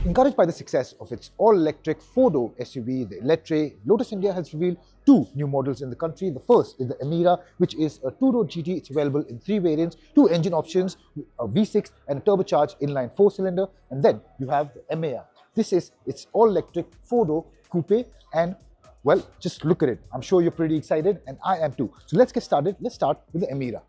Encouraged by the success of its all-electric four-door SUV, the Eletre, Lotus India has revealed two new models in the country. The first is the Emira, which is a two-door GT. It's available in three variants, two engine options, a V6 and a turbocharged inline four-cylinder. And then you have the Emeya. This is its all-electric four-door coupe, and well, just look at it. I'm sure you're pretty excited, and I am too. So let's get started. Let's start with the Emira.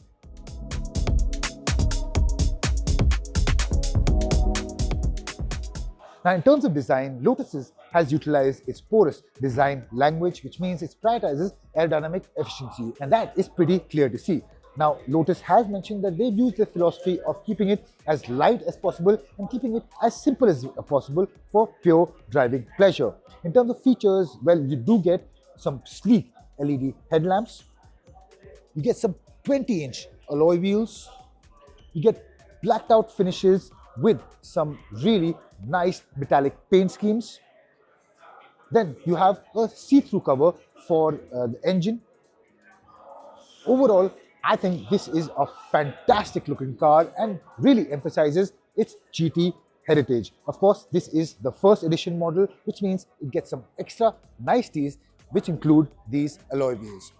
Now, in terms of design, Lotus has utilized its porous design language, which means it prioritizes aerodynamic efficiency, and that is pretty clear to see. Now, Lotus has mentioned that they've used the philosophy of keeping it as light as possible and keeping it as simple as possible for pure driving pleasure. In terms of features, well, you do get some sleek LED headlamps, you get some 20-inch alloy wheels, you get blacked out finishes with some really nice metallic paint schemes. Then you have a see-through cover for the engine. Overall, I think this is a fantastic looking car and really emphasizes its GT heritage. Of course, this is the first edition model, which means it gets some extra niceties, which include these alloy wheels.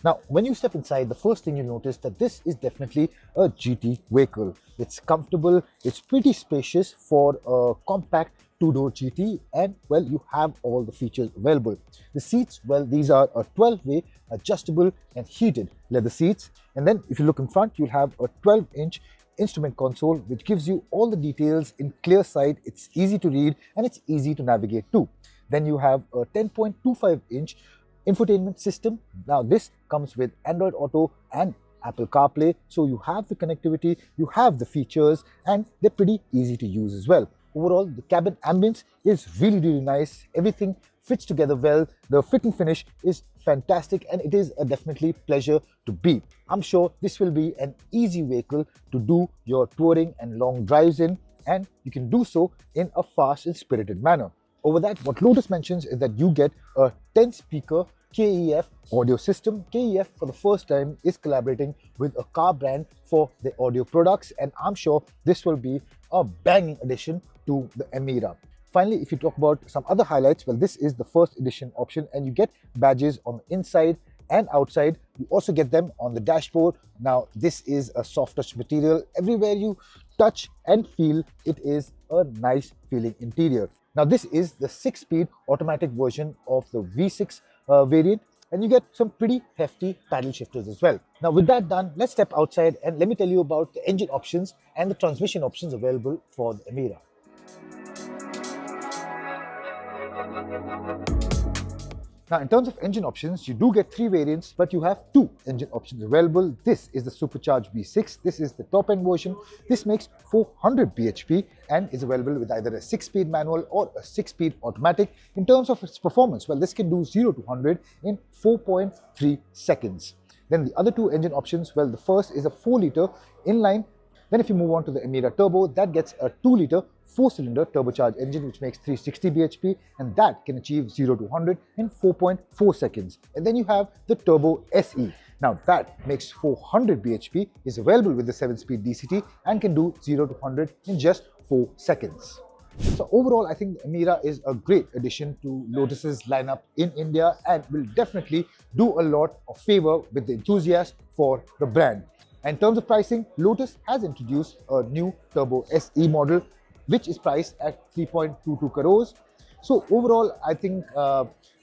Now, when you step inside, the first thing you notice that this is definitely a GT vehicle. It's comfortable, it's pretty spacious for a compact two-door GT, and well, you have all the features available. The seats, well, these are a 12-way adjustable and heated leather seats. And then if you look in front, you'll have a 12-inch instrument console, which gives you all the details in clear sight. It's easy to read and it's easy to navigate too. Then you have a 10.25-inch infotainment system. Now this comes with Android Auto and Apple CarPlay, so you have the connectivity, you have the features, and they're pretty easy to use as well. Overall, the cabin ambience is really nice. Everything fits together well. The fit and finish is fantastic, and it is a definitely pleasure to be. I'm sure this will be an easy vehicle to do your touring and long drives in, and you can do so in a fast and spirited manner. Over that, what Lotus mentions is that you get a 10-speaker KEF audio system. KEF for the first time is collaborating with a car brand for the audio products, and I'm sure this will be a banging addition to the Emira. Finally, if you talk about some other highlights, well, this is the first edition option and you get badges on the inside and outside. You also get them on the dashboard. Now, this is a soft touch material. Everywhere you touch and feel, it is a nice feeling interior. Now, this is the 6-speed automatic version of the V6 variant, and you get some pretty hefty paddle shifters as well. Now, with that done, let's step outside and let me tell you about the engine options and the transmission options available for the Emira. Now, in terms of engine options, you do get three variants, but you have two engine options available. This is the supercharged V6. This is the top-end version. This makes 400 bhp and is available with either a 6-speed manual or a 6-speed automatic. In terms of its performance, well, this can do 0 to 100 in 4.3 seconds. Then the other two engine options, well, the first is a 4-liter inline. Then if you move on to the Emira Turbo, that gets a 2-liter 4-cylinder turbocharged engine, which makes 360 bhp, and that can achieve 0 to 100 in 4.4 seconds. And then you have the Turbo SE. Now that makes 400 bhp, is available with the 7-speed DCT, and can do 0 to 100 in just 4 seconds. So overall, I think the Emira is a great addition to Lotus's lineup in India and will definitely do a lot of favor with the enthusiasts for the brand. In terms of pricing, Lotus has introduced a new Turbo SE model, which is priced at 3.22 crores. So overall, I think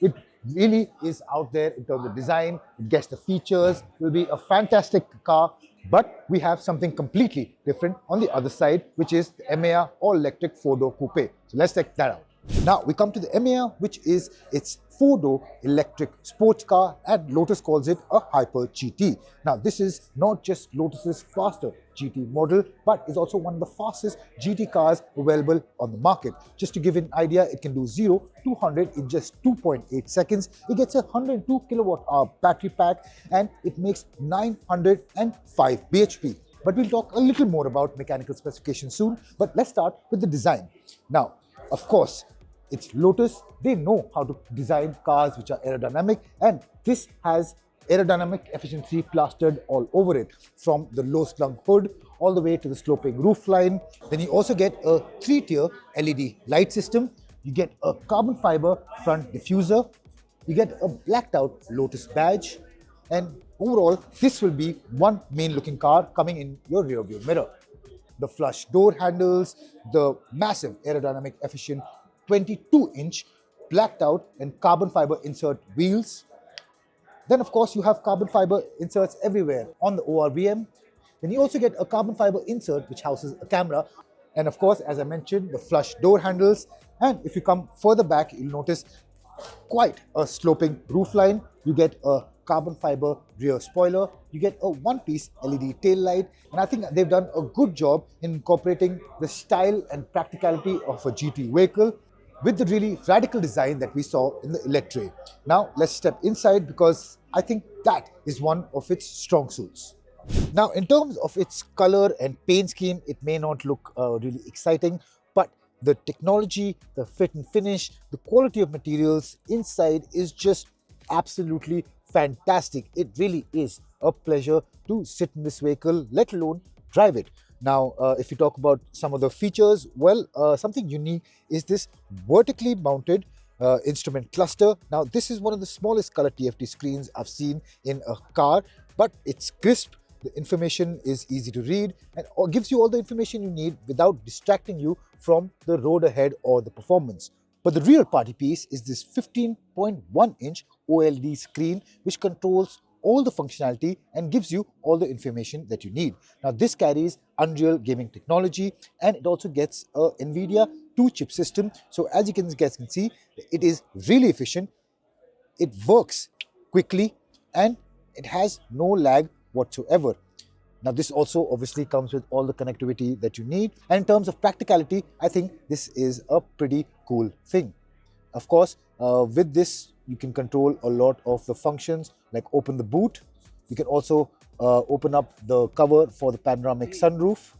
it really is out there in terms of design. It gets the features, will be a fantastic car. But we have something completely different on the other side, which is the Emeya all-electric 4-door coupe. So let's check that out. Now we come to the Emeya, which is its 4-door electric sports car, and Lotus calls it a Hyper GT. Now this is not just Lotus's faster GT model, but is also one of the fastest GT cars available on the market. Just to give you an idea, it can do 0 to 100 in just 2.8 seconds. It gets a 102 kilowatt-hour battery pack, and it makes 905 bhp. But we'll talk a little more about mechanical specifications soon. But let's start with the design. Now, of course, it's Lotus. They know how to design cars which are aerodynamic, and this has aerodynamic efficiency plastered all over it, from the low-slung hood all the way to the sloping roofline. Then you also get a 3-tier LED light system. You get a carbon fiber front diffuser. You get a blacked out Lotus badge. And overall, this will be one main looking car coming in your rear view mirror. The flush door handles, the massive aerodynamic efficient 22-inch blacked out and carbon fiber insert wheels. Then of course you have carbon fiber inserts everywhere on the ORVM. Then you also get a carbon fiber insert which houses a camera. And of course, as I mentioned, the flush door handles. And if you come further back, you'll notice quite a sloping roofline. You get a carbon fiber rear spoiler. You get a one-piece LED tail light. And I think they've done a good job in incorporating the style and practicality of a GT vehicle with the really radical design that we saw in the Eletre. Now let's step inside, because I think that is one of its strong suits. Now, in terms of its color and paint scheme, it may not look really exciting, but the technology, the fit and finish, the quality of materials inside is just absolutely fantastic. It really is a pleasure to sit in this vehicle, let alone drive it. Now, if you talk about some of the features, well, something unique is this vertically mounted instrument cluster. Now, this is one of the smallest color TFT screens I've seen in a car, but it's crisp. The information is easy to read and gives you all the information you need without distracting you from the road ahead or the performance. But the real party piece is this 15.1-inch OLED screen, which controls all the functionality and gives you all the information that you need. Now, this carries Unreal gaming technology, and it also gets a NVIDIA 2-chip system. So as you guys can see, it is really efficient. It works quickly and it has no lag whatsoever. Now, this also obviously comes with all the connectivity that you need. And in terms of practicality, I think this is a pretty cool thing. Of course, with this, you can control a lot of the functions like open the boot. You can also open up the cover for the panoramic sunroof.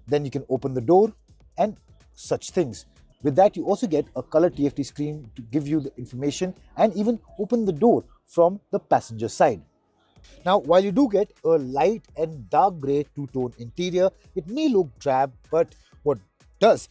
Then you can open the door and such things. With that, you also get a color TFT screen to give you the information and even open the door from the passenger side. Now, while you do get a light and dark grey two-tone interior, it may look drab, but what does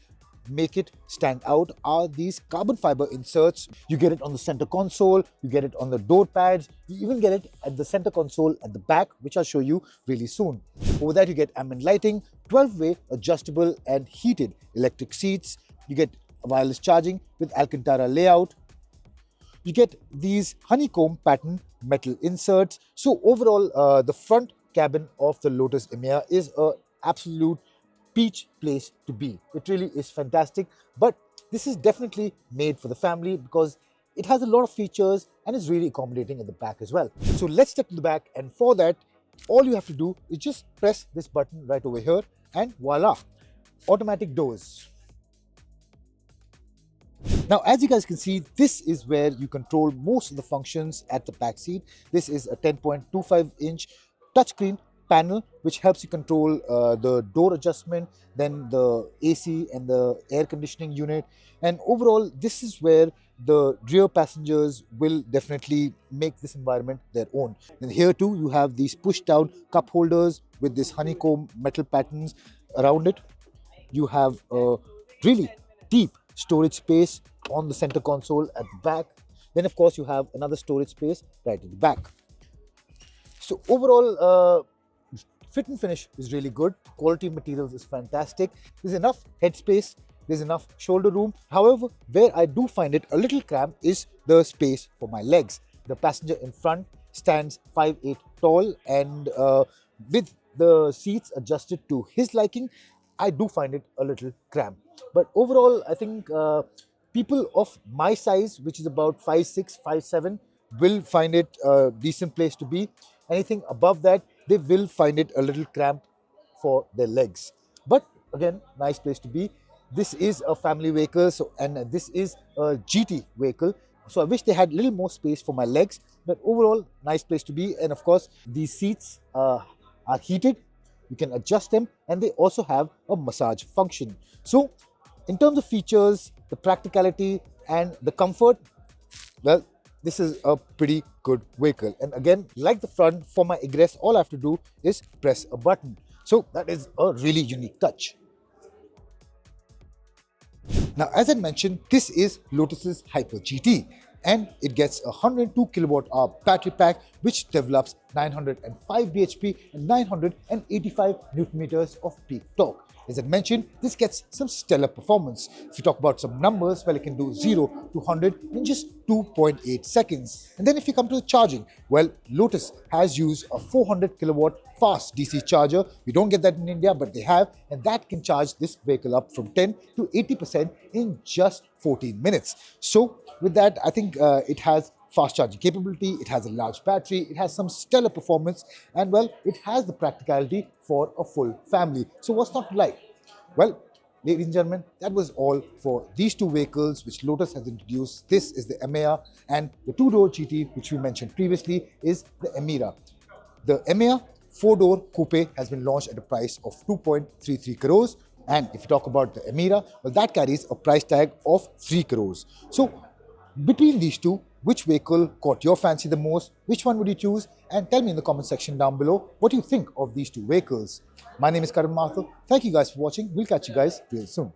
make it stand out are these carbon fiber inserts. You get it on the center console, you get it on the door pads, you even get it at the center console at the back, which I'll show you really soon. Over that, you get ambient lighting, 12-way adjustable and heated electric seats. You get wireless charging with Alcantara layout. You get these honeycomb pattern metal inserts. So overall, the front cabin of the Lotus Emeya is an absolute peach place to be. It really is fantastic, but this is definitely made for the family because it has a lot of features and is really accommodating at the back as well. So let's step to the back, and for that, all you have to do is just press this button right over here and voila, automatic doors. Now, as you guys can see, this is where you control most of the functions at the back seat. This is a 10.25-inch touchscreen panel, which helps you control the door adjustment, then the AC and the air conditioning unit. And overall, this is where the rear passengers will definitely make this environment their own. And here too, you have these push-down cup holders with this honeycomb metal patterns around it. You have a really deep storage space on the center console at the back. Then of course you have another storage space right at the back. So overall, fit and finish is really good. Quality of materials is fantastic. There's enough headspace, there's enough shoulder room. However, where I do find it a little cramped is the space for my legs. The passenger in front stands 5'8" tall, and with the seats adjusted to his liking, I do find it a little cramped. But overall, I think people of my size, which is about 5'6", 5'7", will find it a decent place to be. Anything above that, they will find it a little cramped for their legs. But again, nice place to be. This is a family vehicle, and this is a GT vehicle. So I wish they had a little more space for my legs, but overall, nice place to be. And of course, these seats are heated. You can adjust them, and they also have a massage function. So in terms of features, the practicality and the comfort, well, this is a pretty good vehicle. And again, like the front, for my egress, all I have to do is press a button. So that is a really unique touch. Now, as I mentioned, this is Lotus's Hyper GT, and it gets a 102 kilowatt hour battery pack which develops 905 bhp and 985 newton meters of peak torque. As I mentioned, this gets some stellar performance. If you talk about some numbers, well, it can do 0 to 100 in just 2.8 seconds. And then if you come to the charging, well, Lotus has used a 400 kilowatt fast DC charger. We don't get that in India, but they have, and that can charge this vehicle up from 10 to 80% in just 14 minutes. So with that, I think it has fast charging capability, it has a large battery, it has some stellar performance, and well, it has the practicality for a full family. So what's not to like? Well, ladies and gentlemen, that was all for these two vehicles which Lotus has introduced. This is the Emeya, and the two-door GT which we mentioned previously is the Emira. The Emeya 4-door coupe has been launched at a price of 2.33 crores. And if you talk about the Emira, well, that carries a price tag of 3 crores. So between these two, which vehicle caught your fancy the most? Which one would you choose? And tell me in the comment section down below what you think of these two vehicles. My name is Karan Mathur. Thank you guys for watching. We'll catch you guys real soon.